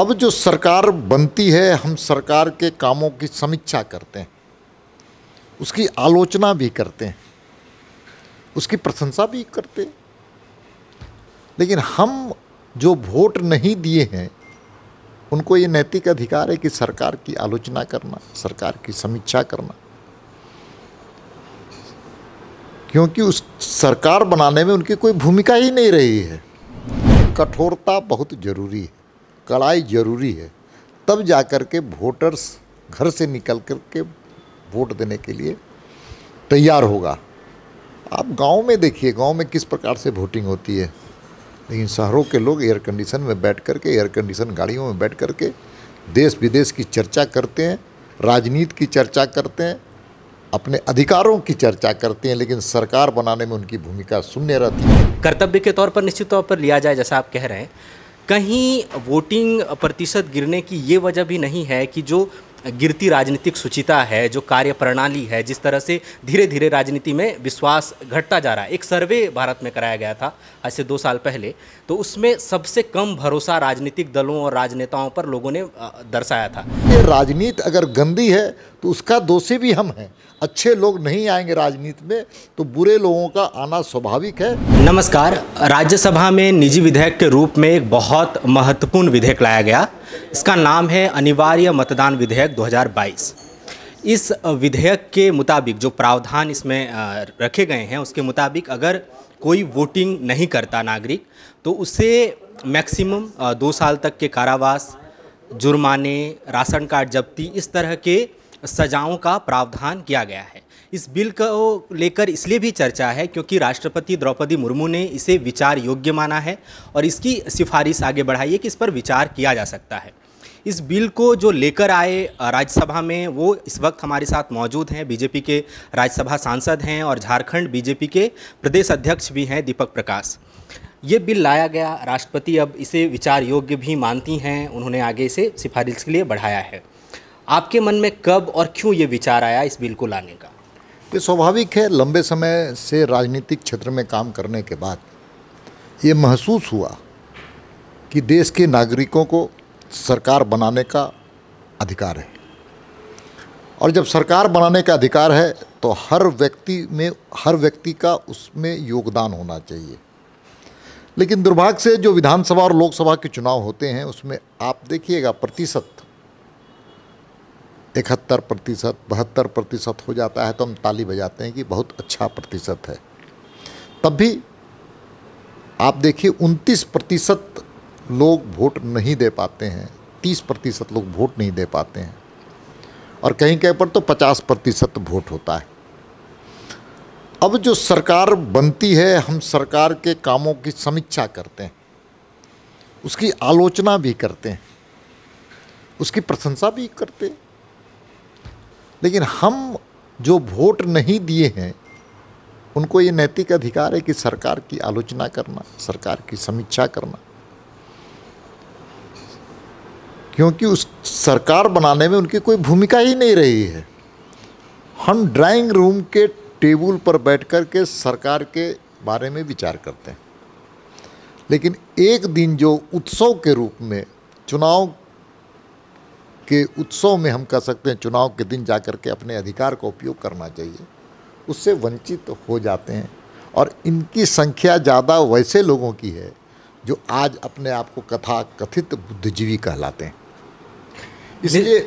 अब जो सरकार बनती है, हम सरकार के कामों की समीक्षा करते हैं, उसकी आलोचना भी करते हैं, उसकी प्रशंसा भी करते हैं। लेकिन हम जो वोट नहीं दिए हैं उनको ये नैतिक अधिकार है कि सरकार की आलोचना करना, सरकार की समीक्षा करना, क्योंकि उस सरकार बनाने में उनकी कोई भूमिका ही नहीं रही है। कठोरता बहुत ज़रूरी है, कड़ाई ज़रूरी है, तब जाकर के वोटर्स घर से निकल कर के वोट देने के लिए तैयार होगा। आप गांव में देखिए, गांव में किस प्रकार से वोटिंग होती है, लेकिन शहरों के लोग एयर कंडीशन में बैठ कर के, एयर कंडीशन गाड़ियों में बैठ कर के देश विदेश की चर्चा करते हैं, राजनीति की चर्चा करते हैं, अपने अधिकारों की चर्चा करते हैं, लेकिन सरकार बनाने में उनकी भूमिका शून्य रहती है। कर्तव्य के तौर पर निश्चित तौर पर लिया जाए, जैसा आप कह रहे हैं, कहीं वोटिंग प्रतिशत गिरने की ये वजह भी नहीं है कि जो गिरती राजनीतिक शुचिता है, जो कार्य प्रणाली है, जिस तरह से धीरे धीरे राजनीति में विश्वास घटता जा रहा है। एक सर्वे भारत में कराया गया था आज से 2 साल पहले, तो उसमें सबसे कम भरोसा राजनीतिक दलों और राजनेताओं पर लोगों ने दर्शाया था। ये राजनीति अगर गंदी है तो उसका दोषी भी हम हैं। अच्छे लोग नहीं आएंगे राजनीति में तो बुरे लोगों का आना स्वाभाविक है। नमस्कार। राज्यसभा में निजी विधेयक के रूप में एक बहुत महत्वपूर्ण विधेयक लाया गया। इसका नाम है अनिवार्य मतदान विधेयक 2022। इस विधेयक के मुताबिक जो प्रावधान इसमें रखे गए हैं, उसके मुताबिक अगर कोई वोटिंग नहीं करता नागरिक, तो उसे मैक्सिमम 2 साल तक के कारावास, जुर्माने, राशन कार्ड जब्ती, इस तरह के सजाओं का प्रावधान किया गया है। इस बिल को लेकर इसलिए भी चर्चा है क्योंकि राष्ट्रपति द्रौपदी मुर्मू ने इसे विचार योग्य माना है और इसकी सिफारिश आगे बढ़ाई है कि इस पर विचार किया जा सकता है। इस बिल को जो लेकर आए राज्यसभा में, वो इस वक्त हमारे साथ मौजूद हैं। बीजेपी के राज्यसभा सांसद हैं और झारखंड बीजेपी के प्रदेश अध्यक्ष भी हैं, दीपक प्रकाश। ये बिल लाया गया, राष्ट्रपति अब इसे विचार योग्य भी मानती हैं, उन्होंने आगे इसे सिफारिश के लिए बढ़ाया है। आपके मन में कब और क्यों ये विचार आया इस बिल को लाने का? ये स्वाभाविक है। लंबे समय से राजनीतिक क्षेत्र में काम करने के बाद ये महसूस हुआ कि देश के नागरिकों को सरकार बनाने का अधिकार है, और जब सरकार बनाने का अधिकार है तो हर व्यक्ति का उसमें योगदान होना चाहिए। लेकिन दुर्भाग्य से जो विधानसभा और लोकसभा के चुनाव होते हैं उसमें आप देखिएगा प्रतिशत 71%, 72% हो जाता है तो हम ताली बजाते हैं कि बहुत अच्छा प्रतिशत है। तब भी आप देखिए 29% लोग वोट नहीं दे पाते हैं, 30% लोग वोट नहीं दे पाते हैं, और कहीं कहीं पर तो 50% वोट होता है। अब जो सरकार बनती है, हम सरकार के कामों की समीक्षा करते हैं, उसकी आलोचना भी करते हैं, उसकी प्रशंसा भी करते हैं। लेकिन हम जो वोट नहीं दिए हैं उनको ये नैतिक अधिकार है कि सरकार की आलोचना करना, सरकार की समीक्षा करना, क्योंकि उस सरकार बनाने में उनकी कोई भूमिका ही नहीं रही है। हम ड्राइंग रूम के टेबल पर बैठ कर के सरकार के बारे में विचार करते हैं, लेकिन एक दिन जो उत्सव के रूप में, चुनाव के उत्सव में हम कह सकते हैं, चुनाव के दिन जाकर के अपने अधिकार का उपयोग करना चाहिए, उससे वंचित हो जाते हैं। और इनकी संख्या ज़्यादा वैसे लोगों की है जो आज अपने आप को कथित बुद्धिजीवी कहलाते हैं। इसलिए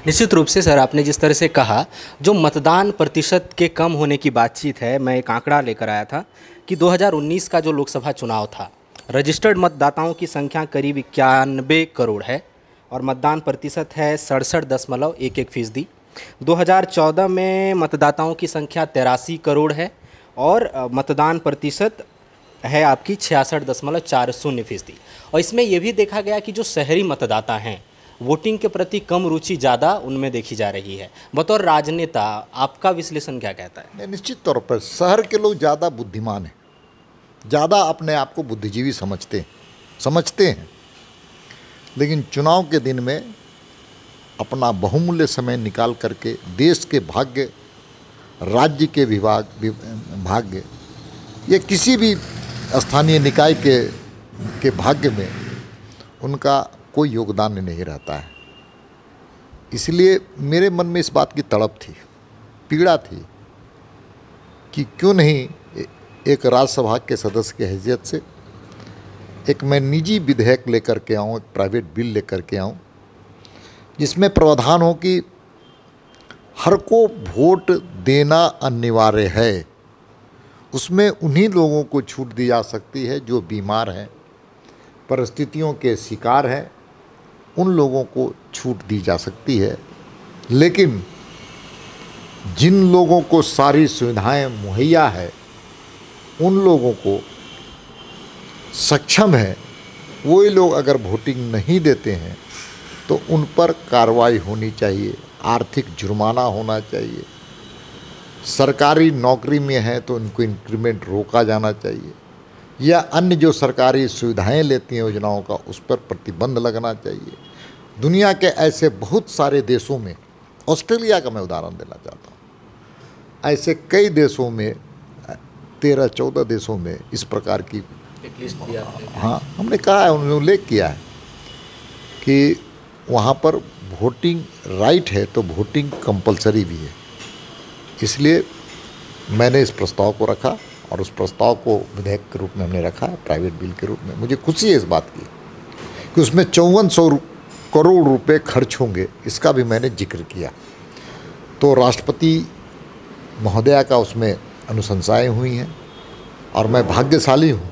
निश्चित रूप से सर, आपने जिस तरह से कहा, जो मतदान प्रतिशत के कम होने की बातचीत है, मैं एक आंकड़ा लेकर आया था कि 2019 का जो लोकसभा चुनाव था, रजिस्टर्ड मतदाताओं की संख्या करीब 91 करोड़ है और मतदान प्रतिशत है 67.11%। 2014 में मतदाताओं की संख्या 83 करोड़ है और मतदान प्रतिशत है आपकी 66.40%। और इसमें यह भी देखा गया कि जो शहरी मतदाता हैं, वोटिंग के प्रति कम रुचि ज़्यादा उनमें देखी जा रही है। बतौर राजनेता आपका विश्लेषण क्या कहता है? निश्चित तौर पर शहर के लोग ज़्यादा बुद्धिमान हैं, ज़्यादा अपने आप को बुद्धिजीवी समझते हैं, लेकिन चुनाव के दिन में अपना बहुमूल्य समय निकाल करके देश के भाग्य, राज्य के भाग्य या किसी भी स्थानीय निकाय के भाग्य में उनका कोई योगदान नहीं रहता है। इसलिए मेरे मन में इस बात की तड़प थी, पीड़ा थी कि क्यों नहीं एक राज्यसभा के सदस्य की हैसियत से एक मैं निजी विधेयक लेकर के आऊँ, एक प्राइवेट बिल लेकर के आऊँ, जिसमें प्रावधान हो कि हर को वोट देना अनिवार्य है। उसमें उन्हीं लोगों को छूट दी जा सकती है जो बीमार हैं, परिस्थितियों के शिकार हैं, उन लोगों को छूट दी जा सकती है। लेकिन जिन लोगों को सारी सुविधाएं मुहैया है, उन लोगों को सक्षम है, वही लोग अगर वोटिंग नहीं देते हैं तो उन पर कार्रवाई होनी चाहिए, आर्थिक जुर्माना होना चाहिए। सरकारी नौकरी में है तो उनको इंक्रीमेंट रोका जाना चाहिए, या अन्य जो सरकारी सुविधाएं लेती हैं योजनाओं का, उस पर प्रतिबंध लगना चाहिए। दुनिया के ऐसे बहुत सारे देशों में, ऑस्ट्रेलिया का मैं उदाहरण देना चाहता हूँ, ऐसे कई देशों में 13-14 देशों में इस प्रकार की एक लिस्ट दिया आपने। हाँ, हमने कहा है, उन्होंने उल्लेख किया है कि वहाँ पर वोटिंग राइट है तो वोटिंग कंपलसरी भी है। इसलिए मैंने इस प्रस्ताव को रखा और उस प्रस्ताव को विधेयक के रूप में हमने रखा है, प्राइवेट बिल के रूप में। मुझे खुशी है इस बात की कि उसमें 5400 करोड़ रुपए खर्च होंगे, इसका भी मैंने जिक्र किया। तो राष्ट्रपति महोदया का उसमें अनुशंसाएं हुई हैं और मैं भाग्यशाली हूँ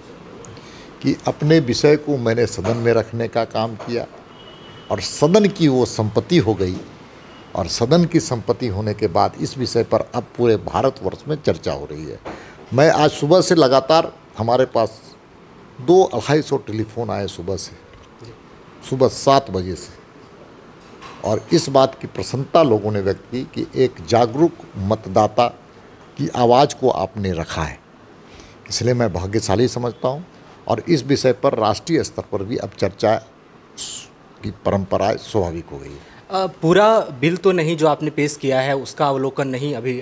कि अपने विषय को मैंने सदन में रखने का काम किया और सदन की वो संपत्ति हो गई। और सदन की संपत्ति होने के बाद इस विषय पर अब पूरे भारतवर्ष में चर्चा हो रही है। मैं आज सुबह से लगातार, हमारे पास 200-250 टेलीफोन आए सुबह 7 बजे से, और इस बात की प्रसन्नता लोगों ने व्यक्त की कि एक जागरूक मतदाता की आवाज़ को आपने रखा है। इसलिए मैं भाग्यशाली समझता हूँ और इस विषय पर राष्ट्रीय स्तर पर भी अब चर्चा की परंपरा स्वाभाविक हो गई है। पूरा बिल तो नहीं जो आपने पेश किया है उसका अवलोकन नहीं अभी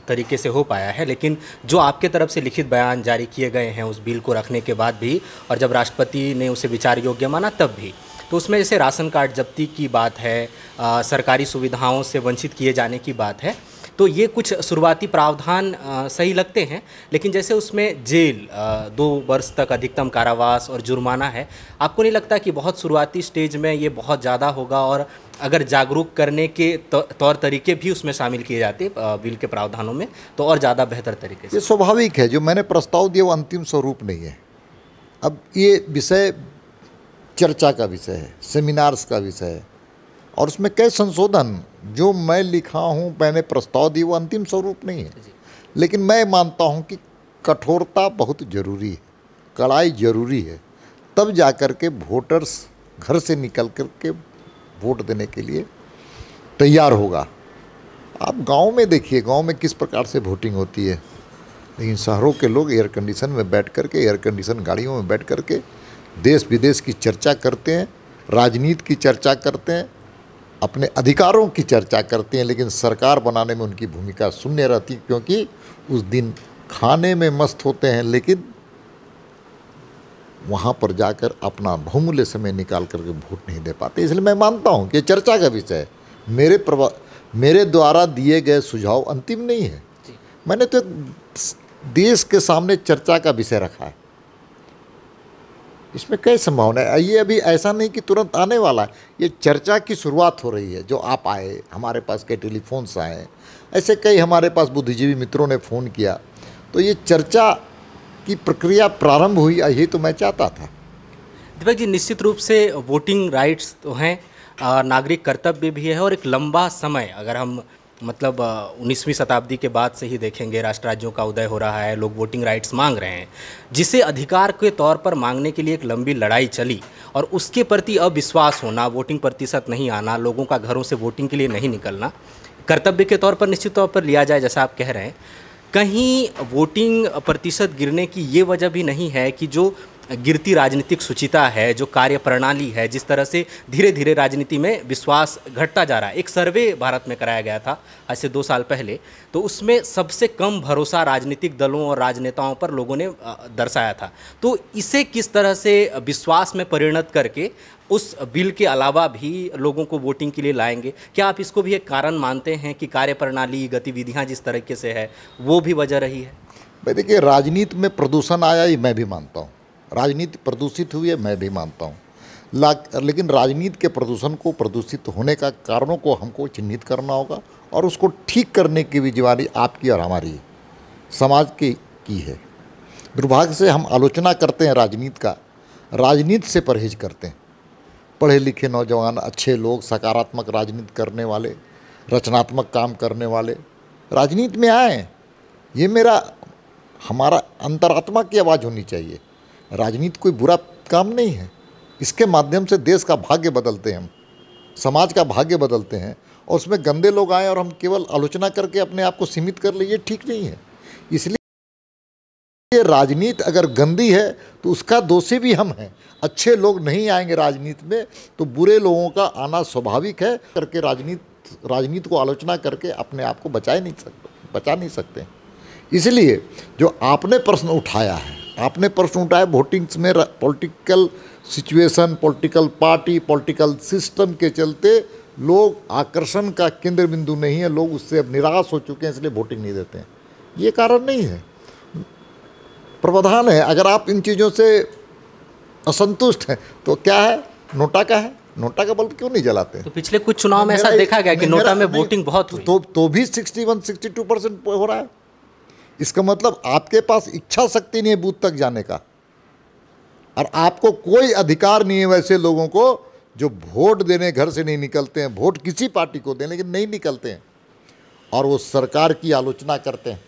तरीके से हो पाया है, लेकिन जो आपके तरफ से लिखित बयान जारी किए गए हैं उस बिल को रखने के बाद भी, और जब राष्ट्रपति ने उसे विचार योग्य माना तब भी, तो उसमें जैसे राशन कार्ड जब्ती की बात है, सरकारी सुविधाओं से वंचित किए जाने की बात है, तो ये कुछ शुरुआती प्रावधान सही लगते हैं। लेकिन जैसे उसमें जेल 2 वर्ष तक अधिकतम कारावास और जुर्माना है, आपको नहीं लगता कि बहुत शुरुआती स्टेज में ये बहुत ज़्यादा होगा, और अगर जागरूक करने के तौर तरीके भी उसमें शामिल किए जाते बिल के प्रावधानों में तो और ज़्यादा बेहतर तरीके से? ये स्वाभाविक है, जो मैंने प्रस्ताव दिया वो अंतिम स्वरूप नहीं है। अब ये विषय चर्चा का विषय है, सेमिनार्स का विषय है, और उसमें कई संशोधन जो मैं लिखा हूँ, मैंने प्रस्ताव दिया, वो अंतिम स्वरूप नहीं है। लेकिन मैं मानता हूँ कि कठोरता बहुत ज़रूरी है, कड़ाई ज़रूरी है, तब जा कर के वोटर्स घर से निकल कर के वोट देने के लिए तैयार होगा। आप गांव में देखिए, गांव में किस प्रकार से वोटिंग होती है, लेकिन शहरों के लोग एयर कंडीशन में बैठ कर के, एयर कंडीशन गाड़ियों में बैठ कर के देश विदेश की चर्चा करते हैं, राजनीति की चर्चा करते हैं, अपने अधिकारों की चर्चा करते हैं, लेकिन सरकार बनाने में उनकी भूमिका शून्य रहती, क्योंकि उस दिन खाने में मस्त होते हैं, लेकिन वहाँ पर जाकर अपना बहुमूल्य समय निकाल करके वोट नहीं दे पाते। इसलिए मैं मानता हूँ कि चर्चा का विषय है। मेरे द्वारा दिए गए सुझाव अंतिम नहीं है, मैंने तो देश के सामने चर्चा का विषय रखा है। इसमें कई संभावना है, ये अभी ऐसा नहीं कि तुरंत आने वाला है, ये चर्चा की शुरुआत हो रही है। जो आप आए, हमारे पास कई टेलीफोन्स आए, ऐसे कई हमारे पास बुद्धिजीवी मित्रों ने फ़ोन किया, तो ये चर्चा की प्रक्रिया प्रारंभ हुई, यही तो मैं चाहता था। दीपक जी, निश्चित रूप से वोटिंग राइट्स तो हैं, नागरिक कर्तव्य भी है, और एक लंबा समय अगर हम मतलब 19वीं शताब्दी के बाद से ही देखेंगे, राष्ट्र राज्यों का उदय हो रहा है, लोग वोटिंग राइट्स मांग रहे हैं, जिसे अधिकार के तौर पर मांगने के लिए एक लंबी लड़ाई चली, और उसके प्रति अविश्वास होना, वोटिंग प्रतिशत नहीं आना, लोगों का घरों से वोटिंग के लिए नहीं निकलना, कर्तव्य के तौर पर निश्चित तौर पर लिया जाए, जैसा आप कह रहे हैं, कहीं वोटिंग प्रतिशत गिरने की ये वजह भी नहीं है कि जो गिरती राजनीतिक शुचिता है, जो कार्य प्रणाली है, जिस तरह से धीरे धीरे राजनीति में विश्वास घटता जा रहा है। एक सर्वे भारत में कराया गया था आज से 2 साल पहले, तो उसमें सबसे कम भरोसा राजनीतिक दलों और राजनेताओं पर लोगों ने दर्शाया था। तो इसे किस तरह से विश्वास में परिणत करके उस बिल के अलावा भी लोगों को वोटिंग के लिए लाएंगे? क्या आप इसको भी एक कारण मानते हैं कि कार्यप्रणाली, गतिविधियां जिस तरीके से है वो भी वजह रही है? भाई देखिए, राजनीति में प्रदूषण आया ये मैं भी मानता हूँ, राजनीति प्रदूषित हुई है मैं भी मानता हूँ, लेकिन राजनीति के प्रदूषण को, प्रदूषित होने का कारणों को हमको चिन्हित करना होगा और उसको ठीक करने की भी जिम्मेदारी आपकी और हमारी, समाज की है। दुर्भाग्य से हम आलोचना करते हैं राजनीति का, राजनीति से परहेज करते हैं। पढ़े लिखे नौजवान, अच्छे लोग, सकारात्मक राजनीति करने वाले, रचनात्मक काम करने वाले राजनीति में आए। ये हमारा अंतरात्मा की आवाज़ होनी चाहिए। राजनीति कोई बुरा काम नहीं है, इसके माध्यम से देश का भाग्य बदलते हैं हम, समाज का भाग्य बदलते हैं, और उसमें गंदे लोग आए और हम केवल आलोचना करके अपने आप को सीमित कर लिए, ये ठीक नहीं है। इसलिए राजनीति अगर गंदी है तो उसका दोषी भी हम हैं। अच्छे लोग नहीं आएंगे राजनीति में तो बुरे लोगों का आना स्वाभाविक है। करके राजनीति को आलोचना करके अपने आप को बचा नहीं सकते। इसलिए जो आपने प्रश्न उठाया है, वोटिंग्स में political situation, political party, political system के चलते लोग आकर्षण का केंद्र बिंदु नहीं है, लोग उससे अब निराश हो चुके हैं, इसलिए वोटिंग नहीं देते हैं। ये कारण नहीं है, प्रावधान है। अगर आप इन चीज़ों से असंतुष्ट हैं तो क्या है, नोटा का है, नोटा का बल्ब क्यों नहीं जलाते? तो पिछले कुछ चुनाव में ऐसा देखा गया कि नोटा में वोटिंग बहुत हुई, तो भी 61-62% हो रहा है। इसका मतलब आपके पास इच्छा शक्ति नहीं है बूथ तक जाने का, और आपको कोई अधिकार नहीं है वैसे लोगों को जो वोट देने घर से नहीं निकलते हैं, वोट किसी पार्टी को दें लेकिन नहीं निकलते हैं, और वो सरकार की आलोचना करते हैं,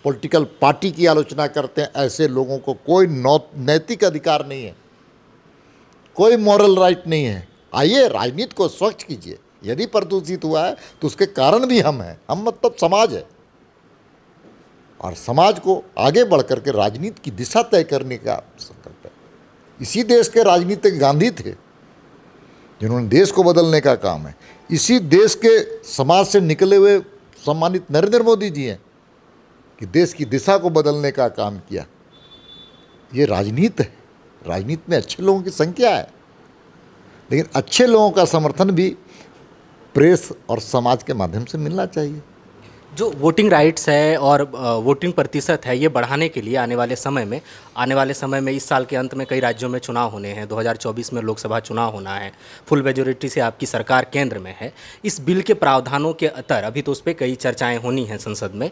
पॉलिटिकल पार्टी की आलोचना करते हैं। ऐसे लोगों को कोई नैतिक अधिकार नहीं है, कोई मॉरल राइट नहीं है। आइए राजनीति को स्वच्छ कीजिए। यदि प्रदूषित हुआ है तो उसके कारण भी हम हैं, हम मतलब समाज है, और समाज को आगे बढ़ करके राजनीति की दिशा तय करने का संकल्प है। इसी देश के राजनीतिक गांधी थे जिन्होंने देश को बदलने का काम है। इसी देश के समाज से निकले हुए सम्मानित नरेंद्र मोदी जी हैं कि देश की दिशा को बदलने का काम किया। ये राजनीति है, राजनीति में अच्छे लोगों की संख्या है, लेकिन अच्छे लोगों का समर्थन भी प्रेस और समाज के माध्यम से मिलना चाहिए। जो वोटिंग राइट्स है और वोटिंग प्रतिशत है, ये बढ़ाने के लिए आने वाले समय में इस साल के अंत में कई राज्यों में चुनाव होने हैं। 2024 में लोकसभा चुनाव होना है, फुल मेजोरिटी से आपकी सरकार केंद्र में है। इस बिल के प्रावधानों के अतर अभी तो उस पर कई चर्चाएं होनी हैं संसद में।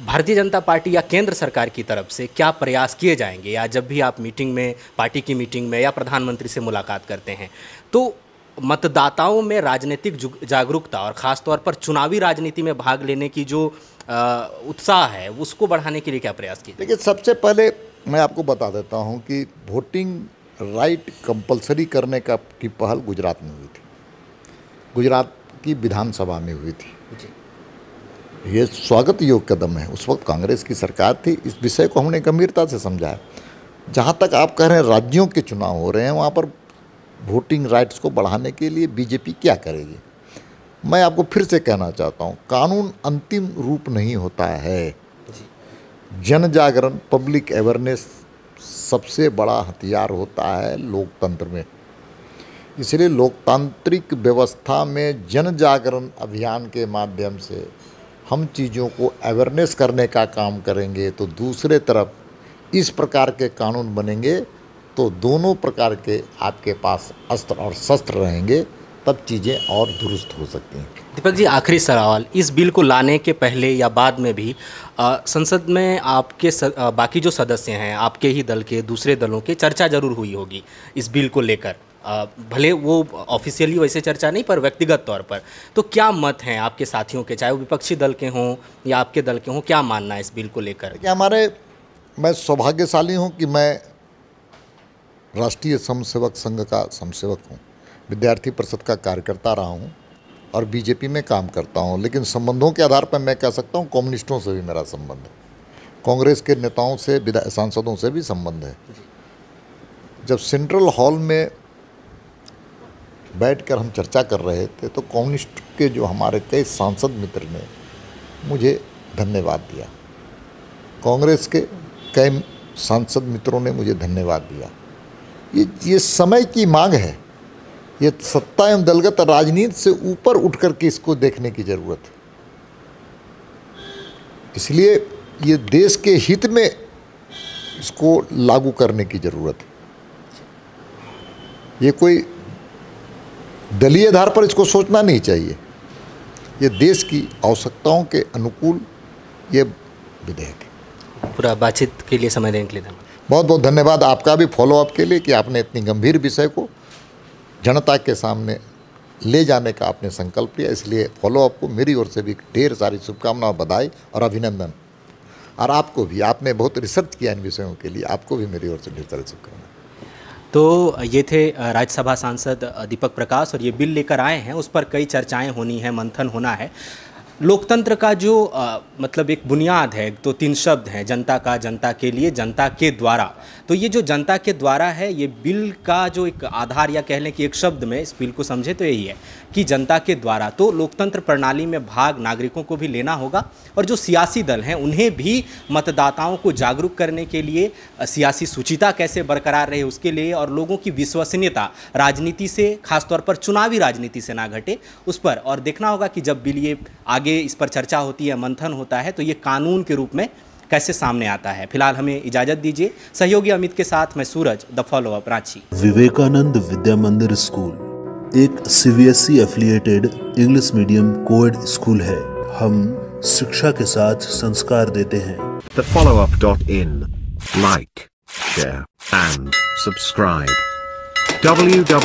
भारतीय जनता पार्टी या केंद्र सरकार की तरफ से क्या प्रयास किए जाएंगे, या जब भी आप मीटिंग में, पार्टी की मीटिंग में या प्रधानमंत्री से मुलाकात करते हैं तो मतदाताओं में राजनीतिक जागरूकता और ख़ास तौर पर चुनावी राजनीति में भाग लेने की जो उत्साह है उसको बढ़ाने के लिए क्या प्रयास किए? देखिए, सबसे पहले मैं आपको बता देता हूं कि वोटिंग राइट कंपलसरी करने की पहल गुजरात में हुई थी, गुजरात की विधानसभा में हुई थी। ये स्वागत योग्य कदम है। उस वक्त कांग्रेस की सरकार थी, इस विषय को हमने गंभीरता से समझा है। जहाँ तक आप कह रहे हैं राज्यों के चुनाव हो रहे हैं, वहाँ पर वोटिंग राइट्स को बढ़ाने के लिए बीजेपी क्या करेगी? मैं आपको फिर से कहना चाहता हूँ, कानून अंतिम रूप नहीं होता है। जन जागरण, पब्लिक अवेयरनेस सबसे बड़ा हथियार होता है लोकतंत्र में। इसलिए लोकतांत्रिक व्यवस्था में जन जागरण अभियान के माध्यम से हम चीज़ों को अवेयरनेस करने का काम करेंगे तो दूसरे तरफ इस प्रकार के कानून बनेंगे तो दोनों प्रकार के आपके पास अस्त्र और शस्त्र रहेंगे, तब चीज़ें और दुरुस्त हो सकती हैं। दीपक जी, आखिरी सवाल, इस बिल को लाने के पहले या बाद में भी संसद में आपके बाकी जो सदस्य हैं, आपके ही दल के, दूसरे दलों के, चर्चा जरूर हुई होगी इस बिल को लेकर। भले वो ऑफिशियली वैसे चर्चा नहीं, पर व्यक्तिगत तौर पर तो क्या मत हैं आपके साथियों के, चाहे वो विपक्षी दल के हों या आपके दल के हों, क्या मानना है इस बिल को लेकर? मैं सौभाग्यशाली हूँ कि मैं राष्ट्रीय समसेवक संघ का समसेवक हूँ, विद्यार्थी परिषद का कार्यकर्ता रहा हूँ और बीजेपी में काम करता हूँ। लेकिन संबंधों के आधार पर मैं कह सकता हूँ कम्युनिस्टों से भी मेरा संबंध है। कांग्रेस के नेताओं से, सांसदों से भी संबंध है। जब सेंट्रल हॉल में बैठकर हम चर्चा कर रहे थे तो कम्युनिस्ट के जो हमारे कई सांसद मित्र ने मुझे धन्यवाद दिया, कांग्रेस के कई सांसद मित्रों ने मुझे धन्यवाद दिया। ये समय की मांग है, ये सत्ता एवं दलगत राजनीति से ऊपर उठ करके इसको देखने की ज़रूरत है। इसलिए ये देश के हित में इसको लागू करने की ज़रूरत है। ये कोई दलीय आधार पर इसको सोचना नहीं चाहिए, ये देश की आवश्यकताओं के अनुकूल ये विधेयक है। पूरा बातचीत के लिए समय देने के लिए धन्यवाद। बहुत बहुत धन्यवाद आपका भी फॉलोअप के लिए कि आपने इतनी गंभीर विषय को जनता के सामने ले जाने का आपने संकल्प लिया। इसलिए फॉलोअप को मेरी ओर से भी ढेर सारी शुभकामनाएं, बधाई और अभिनंदन। और आपको भी, आपने बहुत रिसर्च किया इन विषयों के लिए, आपको भी मेरी ओर से ढेर सारी शुभकामनाएं। तो ये थे राज्यसभा सांसद दीपक प्रकाश, और ये बिल लेकर आए हैं, उस पर कई चर्चाएं होनी है, मंथन होना है। लोकतंत्र का जो मतलब एक बुनियाद है, तो 3 शब्द हैं, जनता का, जनता के लिए, जनता के द्वारा। तो ये जो जनता के द्वारा है, ये बिल का जो एक आधार, या कह लें कि एक शब्द में इस बिल को समझे तो यही है कि जनता के द्वारा। तो लोकतंत्र प्रणाली में भाग नागरिकों को भी लेना होगा, और जो सियासी दल हैं उन्हें भी मतदाताओं को जागरूक करने के लिए सियासी शुचिता कैसे बरकरार रहे उसके लिए, और लोगों की विश्वसनीयता राजनीति से, खासतौर पर चुनावी राजनीति से ना घटे उस पर। और देखना होगा कि जब बिल ये आगे इस पर चर्चा होती है, मंथन होता है, तो ये कानून के रूप में कैसे सामने आता है। फिलहाल हमें इजाज़त दीजिए। सहयोगी अमित के साथ मैं सूरज, द फॉलोअप, रांची। विवेकानंद विद्या मंदिर स्कूल एक CBSE affiliated English medium coed school है। हम शिक्षा के साथ संस्कार देते हैं। thefollowup.in, like, share and subscribe. www